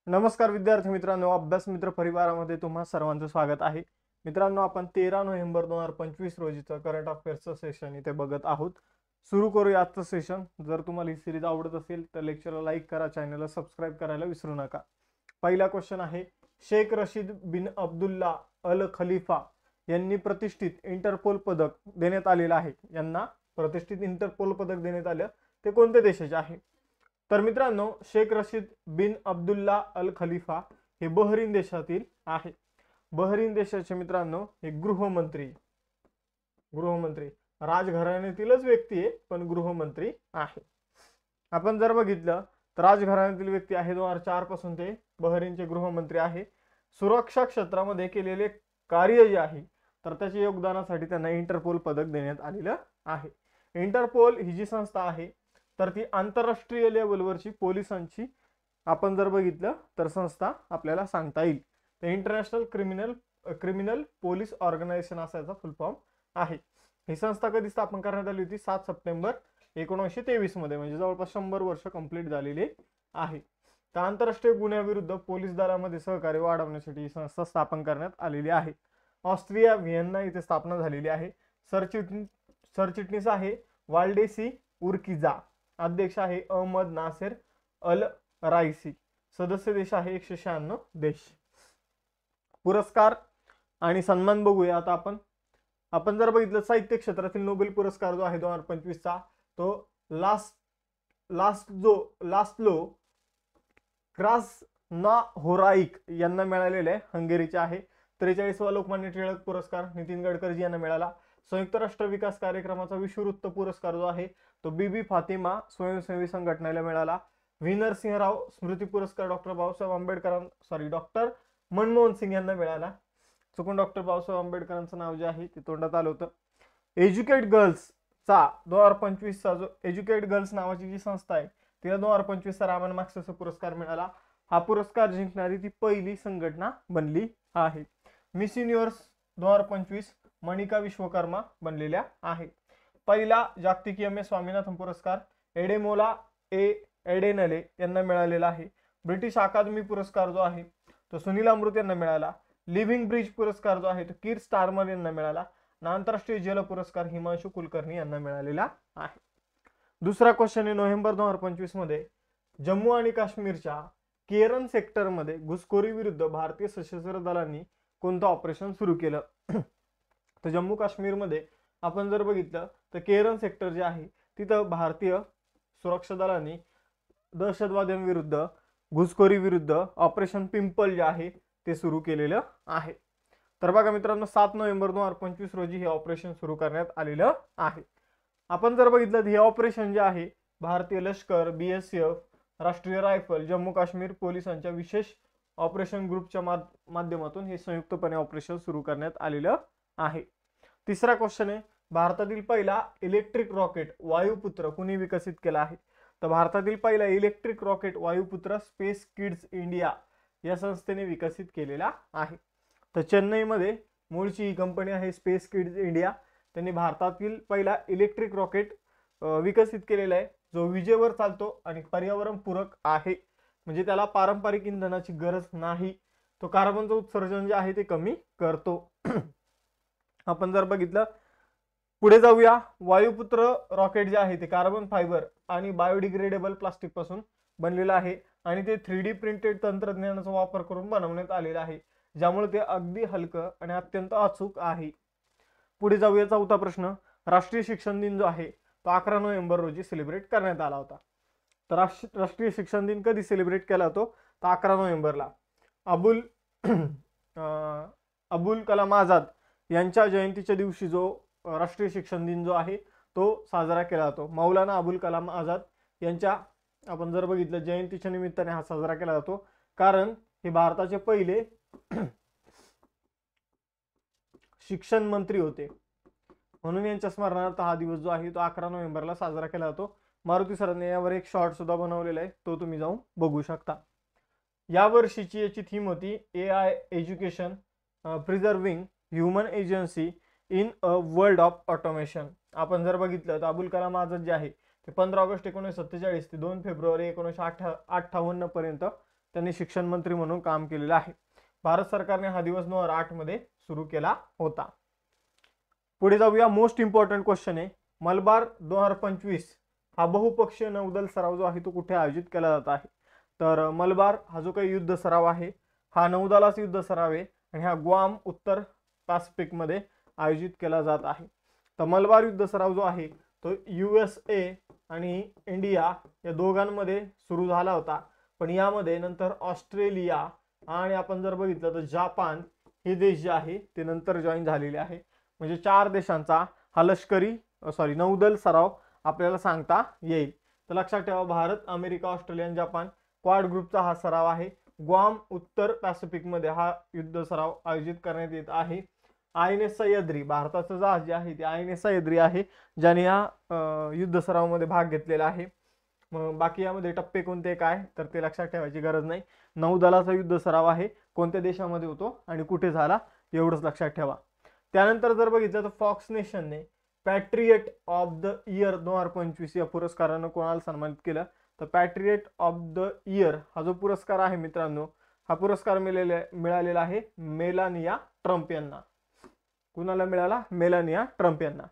नमस्कार विद्यार्थी मित्रांनो, अभ्यास मित्र परिवारामध्ये तुम्हा सर्वांचं स्वागत आहे. मित्रांनो, आपण 13 नोव्हेंबर 2025 रोजीचं करंट अफेअर्सचं सेशन इथे बघत आहोत. सुरू करूया आजचं सेशन. जर तुम्हाला ही सिरीज आवडत असेल तर लेक्चरला लाईक करा, चॅनलला सबस्क्राईब करायला विसरू नका. पहिला क्वेश्चन आहे, शेख रशीद बिन अब्दुल्ला अल खलिफा यांनी प्रतिष्ठित इंटरपोल पदक देण्यात आलेलं आहे. यांना प्रतिष्ठित इंटरपोल पदक देण्यात आलं, ते कोणत्या देशाचे आहे? तर मित्रांनो, शेख रशीद बिन अब्दुल्ला अल खलिफा हे बहरीन देशातील आहे. बहरीन देशाचे मित्रांनो हे गृहमंत्री राजघराण्यातीलच व्यक्ती आहे, पण गृहमंत्री आहे. आपण जर बघितलं तर राजघराण्यातील व्यक्ती आहे. 2004 पासून ते बहरीनचे गृहमंत्री आहे. सुरक्षा क्षेत्रामध्ये केलेले कार्य जे आहे तर त्याच्या योगदानासाठी त्यांना इंटरपोल पदक देण्यात आलेलं आहे. इंटरपोल ही जी संस्था आहे तर ती आंतरराष्ट्रीय लेवलवरची पोलिसांची आपण जर बघितलं तर संस्था आपल्याला सांगता येईल. तर इंटरनॅशनल क्रिमिनल पोलीस ऑर्गनायझेशन असा याचा फुल फॉर्म आहे. ही संस्था कधी स्थापन करण्यात आली होती? 7 सप्टेंबर 1923 मध्ये, म्हणजे जवळपास 100 वर्ष कंप्लीट झालेले आहे. तर आंतरराष्ट्रीय गुन्ह्याविरुद्ध पोलीस दलामध्ये सहकार्य वाढवण्यासाठी ही संस्था स्थापन करण्यात आलेली आहे. ऑस्ट्रिया व्हिएन्ना इथे स्थापना झालेली आहे. सरचिटणीस आहे वाल्डेसी उर्किजा. अध्यक्ष आहे अहमद नासेर अल राईसी. सदस्य देश आहे 196 देश. पुरस्कार आणि सन्मान बघूया आता आपण जर बघितलं साहित्य क्षेत्रातील नोबेल पुरस्कार जो आहे 2025 चा तो लास्लो क्रास्नहोराइक यांना मिळालेला आहे, हंगेरीचे आहे. 43वा लोकमान्य टिळक पुरस्कार नितीन गडकरी यांना मिळाला. संयुक्त राष्ट्र विकास कार्यक्रमाचा विश्ववृत्त पुरस्कार जो आहे तो बीबी फातिमा स्वयंसेवी संघटनेला मिळाला. व्ही नरसिंहराव स्मृती पुरस्कार डॉक्टर मनमोहन सिंग यांना मिळाला. चुकून डॉक्टर बाबासाहेब आंबेडकरांचं नाव जे आहे ते तोंडात आलं होतं. एज्युकेट गर्ल्सचा 2025 चा जो एज्युकेट गर्ल्स नावाची जी संस्था आहे तिला 2025 चा रामन मार्क्सचा पुरस्कार मिळाला. हा पुरस्कार जिंकणारी ती पहिली संघटना बनली आहे. मिस युनिव्हर्स 2025 मणिका विश्वकर्मा बनलेल्या आहेत. पहिला जागतिक MS स्वामीनाथन पुरस्कार एडेमोला एडेनले यांना मिळालेला आहे. ब्रिटिश अकादमी पुरस्कार जो आहे तो सुनील अमृत यांना मिळाला. लिव्हिंग ब्रिज पुरस्कार जो आहे तो कीर स्टारमर यांना मिळाला. आंतरराष्ट्रीय जल पुरस्कार हिमांशु कुलकर्णी यांना मिळालेला आहे. दुसरा क्वेश्चन आहे, नोव्हेंबर 2025 मध्ये जम्मू आणि काश्मीरच्या केरन सेक्टर मध्ये घुसखोरी विरुद्ध भारतीय सशस्त्र दलांनी कोणतं ऑपरेशन सुरू केलं? तर जम्मू काश्मीर मध्ये आपण जर बघितलं तर केरन सेक्टर जे आहे तिथं भारतीय सुरक्षा दलांनी दहशतवाद्यांविरुद्ध घुसखोरी विरुद्ध ऑपरेशन पिंपल जे आहे ते सुरू केलेलं आहे. तर बघा मित्रांनो, 7 नोव्हेंबर 2025 रोजी हे ऑपरेशन सुरू करण्यात आलेलं आहे. आपण जर बघितलं तर हे ऑपरेशन जे आहे भारतीय लष्कर, BSF, राष्ट्रीय रायफल, जम्मू काश्मीर पोलिसांच्या विशेष ऑपरेशन ग्रुपच्या माध्यमातून हे संयुक्तपणे ऑपरेशन सुरू करण्यात आलेलं आहे. तिसरा क्वेश्चन आहे, भारतातील पहिला इलेक्ट्रिक रॉकेट वायुपुत्र कुणी विकसित केला आहे? तर भारतातील पहिला electric rocket वायुपुत्र space kids India या संस्थेने विकसित केलेला आहे. तर चेन्नईमध्ये मूळची ही कंपनी आहे स्पेस किड्स इंडिया. त्यांनी भारतातील पहिला इलेक्ट्रिक रॉकेट विकसित केलेला आहे जो विजेवर चालतो आणि पर्यावरण पूरक आहे, म्हणजे त्याला पारंपरिक इंधनाची गरज नाही. तो कार्बनचं उत्सर्जन जे आहे ते कमी करतो. आपण जर बघितलं पुढे जाऊया, वायुपुत्र रॉकेट जे आहे ते कार्बन फायबर आणि बायोडिग्रेडेबल प्लास्टिक पासून बनलेलं आहे आणि ते 3D प्रिंटेड तंत्रज्ञानाचा वापर करून बनवण्यात आलेलं आहे, ज्यामुळे ते अगदी हलकं आणि अत्यंत अचूक आहे. पुढे जाऊया, चौथा प्रश्न, राष्ट्रीय शिक्षण दिन जो आहे तो 11 नोव्हेंबर रोजी सेलिब्रेट करण्यात आला होता. तर राष्ट्रीय शिक्षण दिन कधी सेलिब्रेट केला होता? तर 11 नोव्हेंबरला अबुल कलाम आझाद यांच्या जयंतीच्या दिवशी जो राष्ट्रीय शिक्षण दिन जो आहे तो साजरा केला जातो. मौलाना अबुल कलाम आझाद यांच्या आपण जर बघितलं जयंतीच्या निमित्ताने हा साजरा केला जातो, कारण हे भारताचे पहिले शिक्षण मंत्री होते, म्हणून यांच्या स्मरणार्थ हा दिवस जो आहे तो 11 नोव्हेंबरला साजरा केला जातो. मारुती सरांनी यावर एक शॉर्ट सुद्धा बनवलेला आहे, तो तुम्ही जाऊन बघू शकता. या वर्षीची याची थीम होती AI education preserving human agency in a world of automation. आपण जर बघितलं तर अबुल कलाम आझाद जे आहे ते 15 ऑगस्ट 1947 ते 2 फेब्रुवारी 1958 पर्यंत त्यांनी शिक्षण मंत्री म्हणून काम केलेलं आहे. भारत सरकारने हा दिवस 2008 मध्ये सुरू केला होता. पुढे जाऊया. मोस्ट इम्पॉर्टंट क्वेश्चन आहे, मलबार 2025 हा बहुपक्षीय नौदल सराव जो आहे तो कुठे आयोजित केला जात आहे? तर मलबार हा जो काही युद्ध सराव आहे हा नौदलाचा युद्ध सराव आहे आणि हा ग्वाम उत्तर पॅसिफिक मध्ये आयोजित केला जात आहे. तर मलबार युद्ध सराव जो आहे तो USA आणि इंडिया या दोघांमध्ये सुरू झाला होता, पण यामध्ये नंतर ऑस्ट्रेलिया आणि आपण जर बघितलं तर जापान हे देश जे आहे ते नंतर जॉईन झालेले आहे. म्हणजे 4 देशांचा हा नौदल सराव आपल्याला सांगता येईल. तर लक्षात ठेवा, भारत, अमेरिका, ऑस्ट्रेलिया आणि जापान क्वाड ग्रुपचा हा सराव आहे. ग्वाम उत्तर पॅसिफिक मध्ये हा युद्ध सराव आयोजित करण्यात येत आहे. INS सह्याद्री भारताचं जहाज जे आहे ते INS सह्याद्री आहे, ज्याने या युद्ध सरावामध्ये भाग घेतलेला आहे. मग बाकी यामध्ये टप्पे कोणते काय तर ते लक्षात ठेवायची गरज नाही. नौदलाचा युद्ध सराव आहे, कोणत्या देशामध्ये होतो आणि कुठे झाला एवढंच लक्षात ठेवा. त्यानंतर जर बघितलं तर फॉक्स नेशनने पॅट्रियट ऑफ द इयर 2025 या पुरस्कारानं कोणाला सन्मानित केलं? तर पॅट्रियट ऑफ द इयर हा जो पुरस्कार आहे मित्रांनो, हा पुरस्कार मिळालेला आहे मेलानिया ट्रम्प यांना. कुणाला मिळाला? मेलानिया ट्रम्प यांना.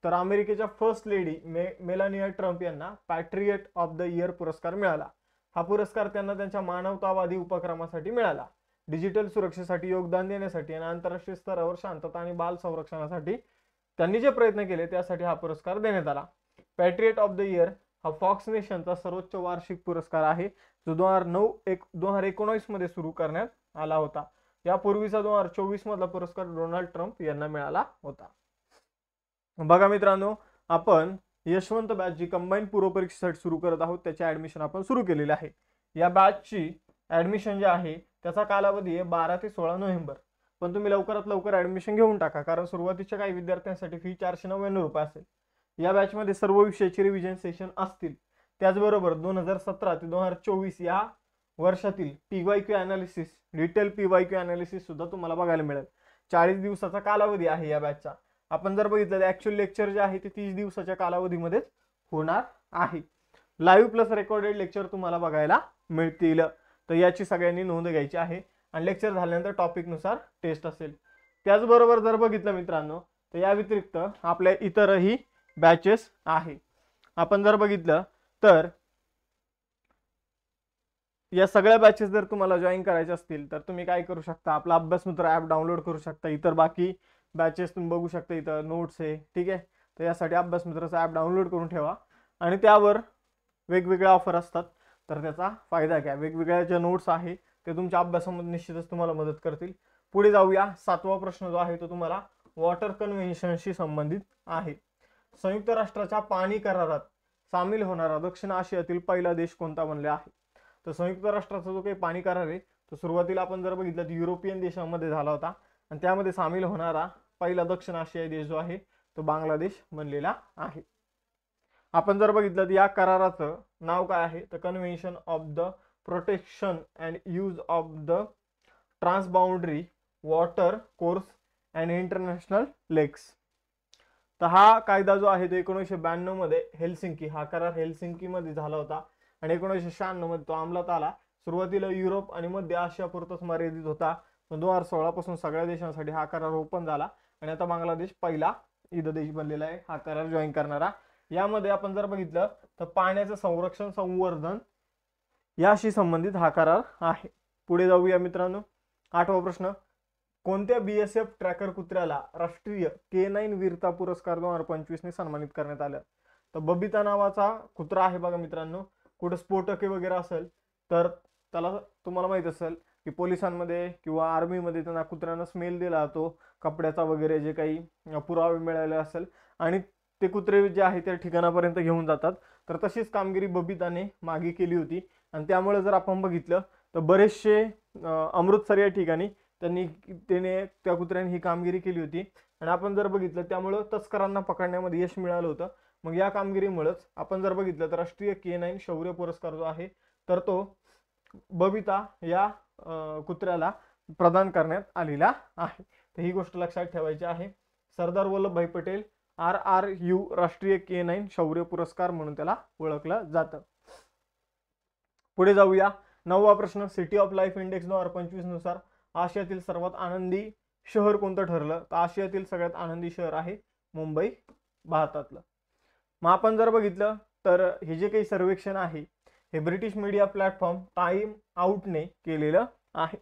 तर अमेरिकेच्या फर्स्ट लेडी मेलानिया ट्रम्प यांना पॅट्रियट ऑफ द इयर पुरस्कार मिळाला. हा पुरस्कार त्यांना त्यांच्या मानवतावादी उपक्रमासाठी मिळाला. डिजिटल सुरक्षेसाठी योगदान देण्यासाठी आणि आंतरराष्ट्रीय स्तरावर शांतता आणि बाल संरक्षणासाठी त्यांनी जे प्रयत्न केले त्यासाठी हा पुरस्कार देण्यात आला. पॅट्रियट ऑफ द इयर हा फॉक्स नेशनचा सर्वोच्च वार्षिक पुरस्कार आहे, जो 2019 मध्ये सुरू करण्यात आला होता. यापूर्वीचा 2024 मधला पुरस्कार डोनाल्ड ट्रम्प यांना मिळाला होता. बघा मित्रांनो, आपण यशवंत बॅच जी कंबाईन पूर्व परीक्षेसाठी सुरू करत आहोत त्याचे ऍडमिशन आपण सुरू केलेले आहे. या बॅचची ऍडमिशन जे आहे त्याचा कालावधी आहे 12 ते 16 नोव्हेंबर. पण तुम्ही लवकरात लवकर ऍडमिशन घेऊन टाका, कारण सुरुवातीच्या काही विद्यार्थ्यांसाठी फी 499 रुपये असेल. या बॅचमध्ये सर्व विषयाचे रिव्हिजन सेशन असतील. त्याचबरोबर 2017 ते 2024 या वर्षातील PYQ analysis, detail PYQ analysis सुद्धा तुम्हाला बघायला मिळेल. 40 दिवसाचा कालावधी आहे या बॅचचा. आपण जर बघितलं तर ऍक्च्युअल लेक्चर जे आहे ते 30 दिवसाच्या कालावधीमध्येच होणार आहे. लाईव्ह प्लस रेकॉर्डेड लेक्चर तुम्हाला बघायला मिळतील. तर याची सगळ्यांनी नोंद घ्यायची आहे आणि लेक्चर झाल्यानंतर टॉपिक नुसार टेस्ट असेल. त्याचबरोबर जर बघितलं मित्रांनो तर या व्यतिरिक्त आपल्या इतरही बॅचेस आहे. आपण जर बघितलं तर या सगळ्या बॅचेस जर तुम्हाला जॉईन करायचे असतील तर तुम्ही काय करू शकता, आपला अभ्यास मित्र ॲप डाउनलोड करू शकता. इतर बाकी बॅचेस तुम्ही बघू शकता, इथं नोट्स आहे, ठीक आहे. तर यासाठी अभ्यास मित्राचा ॲप डाउनलोड करून ठेवा आणि त्यावर वेगवेगळ्या ऑफर असतात, तर त्याचा फायदा घ्या. वेगवेगळ्या ज्या नोट्स आहे ते तुमच्या अभ्यासामध्ये निश्चितच तुम्हाला मदत करतील. पुढे जाऊया. 7वा प्रश्न जो आहे तो तुम्हाला वॉटर कन्व्हेन्शनशी संबंधित आहे. संयुक्त राष्ट्राच्या पाणी करारात सामील होणारा दक्षिण आशियातील पहिला देश कोणता बनला आहे? तर संयुक्त राष्ट्राचा जो काही पाणी करार आहे तो सुरुवातीला आपण जर बघितलं तर युरोपियन देशांमध्ये झाला होता आणि त्यामध्ये सामील होणारा पहिला दक्षिण आशियाई देश जो आहे तो बांगलादेश बनलेला आहे. आपण जर बघितलं तर या कराराचं नाव काय आहे? तर convention of the protection and use of the transboundary water course and international lakes. तर हा कायदा जो आहे तो 1992 मध्ये हेल्सिंकी, हा करार हेल्सिंकी मध्ये झाला होता आणि 1996 मध्ये तो अंमलात आला. सुरुवातीला युरोप आणि मध्य आशिया पुरताच मर्यादित होता, पण 2016 पासून सगळ्या देशांसाठी हा करार ओपन झाला आणि आता बांगलादेश पहिला ईद देश बनलेला आहे हा करार जॉईन करणारा. यामध्ये आपण जर बघितलं तर पाण्याचं संरक्षण संवर्धन याशी संबंधित हा करार आहे. पुढे जाऊया मित्रांनो. 8वा प्रश्न, कोणत्या BSF ट्रॅकर कुत्र्याला राष्ट्रीय K9 वीरता पुरस्कार 2025 ने सन्मानित करण्यात आलं? तर बबिता नावाचा कुत्रा आहे बघा मित्रांनो. कुठे स्फोटके वगैरे असेल तर त्याला तुम्हाला माहित असेल की पोलिसांमध्ये किंवा आर्मीमध्ये त्यांना कुत्र्यांना स्मेल दिला जातो, कपड्याचा वगैरे जे काही पुरावे मिळाले असेल आणि ते कुत्रे जे आहे त्या ठिकाणापर्यंत घेऊन जातात. तर तशीच कामगिरी बबिताने मागे केली होती आणि त्यामुळे जर आपण बघितलं तर बरेचसे अमृतसर या ठिकाणी त्याने त्या कुत्र्याने ही कामगिरी केली होती आणि आपण जर बघितलं त्यामुळे तस्करांना पकडण्यामध्ये यश मिळालं होतं. मग या कामगिरीमुळेच आपण जर बघितलं तर राष्ट्रीय K9 शौर्य पुरस्कार जो आहे तर तो बबिता या कुत्र्याला प्रदान करण्यात आलेला आहे. तर ही गोष्ट लक्षात ठेवायची आहे. सरदार वल्लभभाई पटेल RRU राष्ट्रीय K9 शौर्य पुरस्कार म्हणून त्याला ओळखलं जातं. पुढे जाऊया. 9वा प्रश्न, सिटी ऑफ लाईफ इंडेक्स 2025 नुसार आशियातील सर्वात आनंदी शहर कोणतं ठरलं? तर आशियातील सगळ्यात आनंदी शहर आहे मुंबई, भारतातलं. मग आपण जर बघितलं तर हे जे काही सर्वेक्षण आहे हे ब्रिटिश मीडिया प्लॅटफॉर्म टाइम आउटने केलेलं आहे.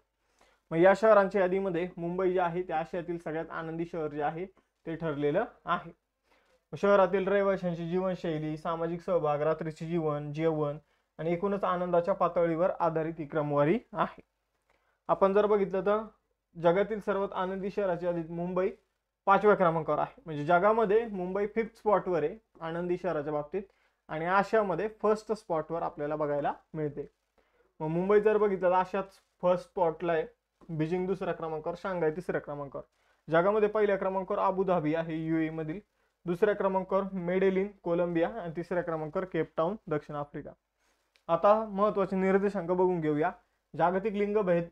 मग या शहरांच्या यादीमध्ये मुंबई जे आहे ते आशियातील सगळ्यात आनंदी शहर जे आहे ते ठरलेलं आहे. शहरातील रहिवाशांची जीवनशैली, सामाजिक सहभाग, रात्रीचे जीवन, जेवण आणि एकूणच आनंदाच्या पातळीवर आधारित ही क्रमवारी आहे. आपण जर बघितलं तर जगातील सर्वात आनंदी शहराच्या यादीत मुंबई 5व्या क्रमांकावर आहे. म्हणजे जगामध्ये मुंबई 5th स्पॉटवर आहे आनंदी शहराच्या बाबतीत आणि आशियामध्ये 1st स्पॉटवर आपल्याला बघायला मिळते. मग मुंबई जर बघितलं तर आशियात 1st स्पॉटला आहे, बीजिंग 2ऱ्या क्रमांकावर, शांघाय 3ऱ्या क्रमांकावर. जगामध्ये 1ल्या क्रमांकावर अबुधाबी आहे UAE मधील, 2ऱ्या क्रमांकावर मेडेलिन कोलंबिया आणि 3ऱ्या क्रमांकावर केपटाऊन दक्षिण आफ्रिका. आता महत्त्वाचे निर्देशांक बघून घेऊया. जागतिक लिंगभेद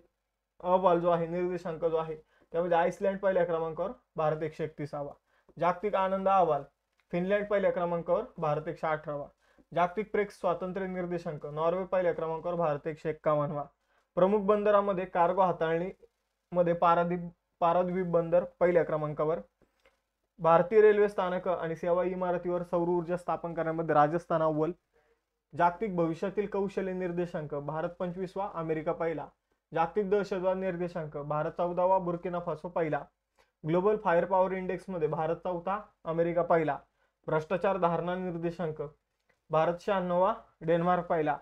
अहवाल जो आहे, निर्देशांक जो आहे त्यामध्ये आइसलँड 1ल्या क्रमांकावर, भारत 131वा. जागतिक आनंद अहवाल फिनलँड 1ल्या क्रमांकावर, भारत 118वा. जागतिक प्रेस स्वातंत्र्य निर्देशांक नॉर्वे 1ल्या क्रमांकावर, भारत 151वा. प्रमुख बंदरामध्ये कार्गो हाताळणी मध्ये पारादीप बंदर 1ल्या क्रमांकावर. भारतीय रेल्वे स्थानक आणि सेवा इमारतीवर सौर ऊर्जा स्थापन करण्यामध्ये राजस्थान अव्वल. जागतिक भविष्यातील कौशल्य निर्देशांक भारत 25वा, अमेरिका 1ला. जागतिक दहशतवाद निर्देशांक भारत 14वा, बुर्किना फासो 1ला. ग्लोबल फायर पॉवर इंडेक्स मध्ये भारत 4था, अमेरिका 1ला. भ्रष्टाचार धारणा निर्देशांक भारत 96वा, डेन्मार्क 1ला.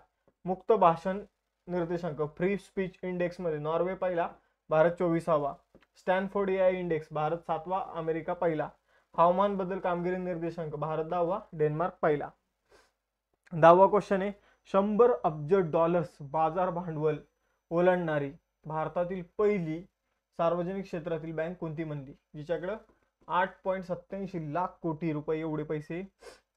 मुक्त भाषण निर्देशांक फ्री स्पीच इंडेक्स मध्ये नॉर्वे 1ला, भारत 24वा. स्टॅनफोर्ड AI इंडेक्स भारत 7वा, अमेरिका 1ला. हवामान बदल कामगिरी निर्देशांक भारत 10वा, डेन्मार्क 1ला. 10वा क्वेश्चन आहे, 100 अब्ज डॉलर्स बाजार भांडवल ओलांडणारी भारतातील पहिली सार्वजनिक क्षेत्रातील बँक कोणती म्हणली? जिच्याकडे 8.87 लाख कोटी रुपये एवढे पैसे.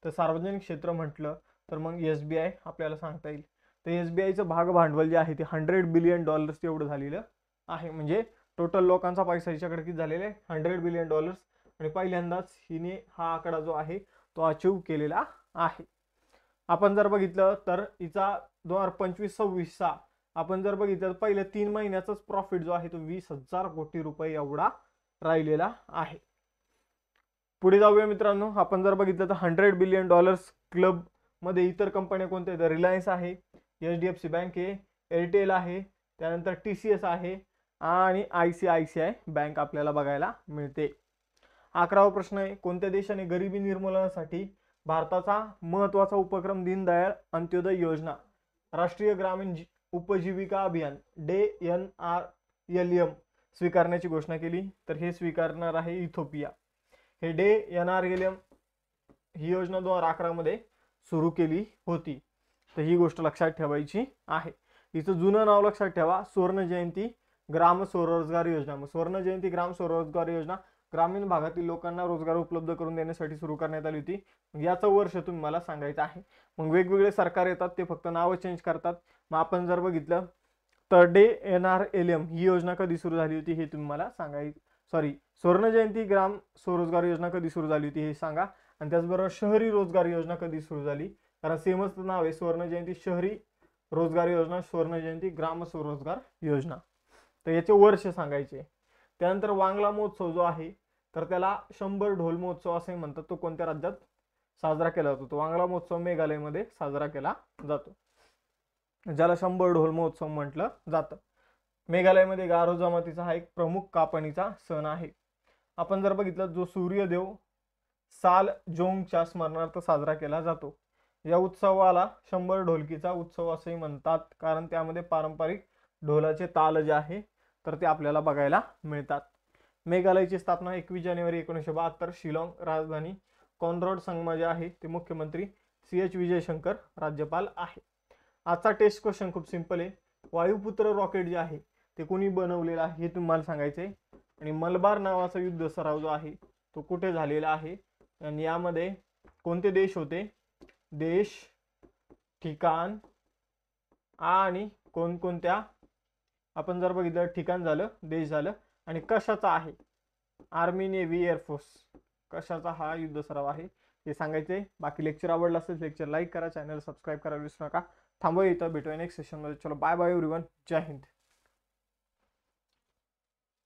तर सार्वजनिक क्षेत्र म्हटलं तर मग SBI आपल्याला सांगता येईल. तर SBIचं भाग भांडवल जे आहे ते $100 बिलियन एवढं झालेलं आहे. म्हणजे टोटल लोकांचा पैसा हिच्याकडे किती झालेला आहे? $100 बिलियन. आणि पहिल्यांदाच हिने हा आकडा जो आहे तो अचीव केलेला आहे. आपण जर बघितलं तर हिचा 2025-26 आपण जर बघितलं तर पहिल्या 3 महिन्याचाच प्रॉफिट जो आहे तो 20,000 कोटी रुपये एवढा राहिलेला आहे. पुढे जाऊया मित्रांनो. आपण जर बघितलं तर $100 बिलियन क्लब मध्ये इतर कंपन्या कोणत्या आहेत? रिलायन्स आहे, HDFC बँक आहे, एअरटेल आहे, त्यानंतर TCS आहे आणि ICICI बँक आपल्याला बघायला मिळते. 11वा प्रश्न आहे, कोणत्या देशाने गरिबी निर्मूलनासाठी भारताचा महत्त्वाचा उपक्रम दीनदयाळ अंत्योदय योजना राष्ट्रीय ग्रामीण उपजीविका अभियान DNRLM स्वीकारण्याची घोषणा केली? तर हे स्वीकारणार आहे इथिओपिया. हे DNRLM ही योजना 2011 मध्ये सुरू केली होती. तर ही गोष्ट लक्षात ठेवायची आहे. हिचं जुनं नाव लक्षात ठेवा, स्वर्ण जयंती ग्राम स्वरोजगार योजना. मग स्वर्ण जयंती ग्राम स्वरोजगार योजना ग्रामीण भागातील लोकांना रोजगार उपलब्ध करून देण्यासाठी सुरू करण्यात आली होती. याचं वर्ष तुम्ही मला सांगायचं आहे. मग वेगवेगळे सरकार येतात ते फक्त नाव चेंज करतात. मग आपण जर बघितलं तर DNRLM ही योजना कधी सुरू झाली होती हे तुम्ही मला सांगायचं. स्वर्ण जयंती ग्राम स्वरोजगार योजना कधी सुरू झाली होती हे सांगा. आणि त्याचबरोबर शहरी रोजगार योजना कधी सुरू झाली? कारण सेमच नाव आहे, स्वर्ण जयंती शहरी रोजगार योजना, स्वर्ण जयंती ग्राम स्वरोजगार योजना. तर याचे वर्ष सांगायचे. त्यानंतर वांगला महोत्सव जो आहे तर त्याला 100 ढोल महोत्सव असे म्हणतात. तो कोणत्या राज्यात साजरा केला जातो? तो वांगला महोत्सव मेघालयमध्ये साजरा केला जातो, ज्याला 100 ढोल महोत्सव म्हटलं जातं. मेघालयमध्ये गारो जमातीचा हा एक प्रमुख कापणीचा सण आहे. आपण जर बघितलं जो सूर्यदेव साल जोंगच्या स्मरणार्थ साजरा केला जातो. या उत्सवाला 100 ढोलकीचा उत्सव असेही म्हणतात, कारण त्यामध्ये पारंपरिक ढोलाचे ताल जे आहे तर ते आपल्याला बघायला मिळतात. मेघालयची स्थापना 21 जानेवारी 1972. शिलाँग राजधानी. कॉनरॉड संगमा जे आहे ते मुख्यमंत्री. CH विजयशंकर राज्यपाल आहे. आजचा टेस्ट क्वेश्चन खूप सिंपल आहे. वायुपुत्र रॉकेट जे आहे ते कोणी बनवलेलं आहे हे तुम्हाला सांगायचंय. आणि मलबार नावाचा युद्ध सराव जो आहे तो कुठे झालेला आहे आणि यामध्ये कोणते देश होते? देश, ठिकाण आणि कोणकोणत्या, आपण जर बघितलं ठिकाण झालं, देश झालं आणि कशाचा आहे? आर्मी, नेव्ही, एअरफोर्स, कशाचा हा युद्ध सराव आहे हे सांगायचंय. बाकी लेक्चर आवडला असेल लेक्चर लाईक करा, चॅनल सबस्क्राईब करायला विसरू नका. थांबूया इथं, भेटूया नेक्स्ट सेशनमध्ये. चलो बाय बाय एव्हरीवन, जय हिंद.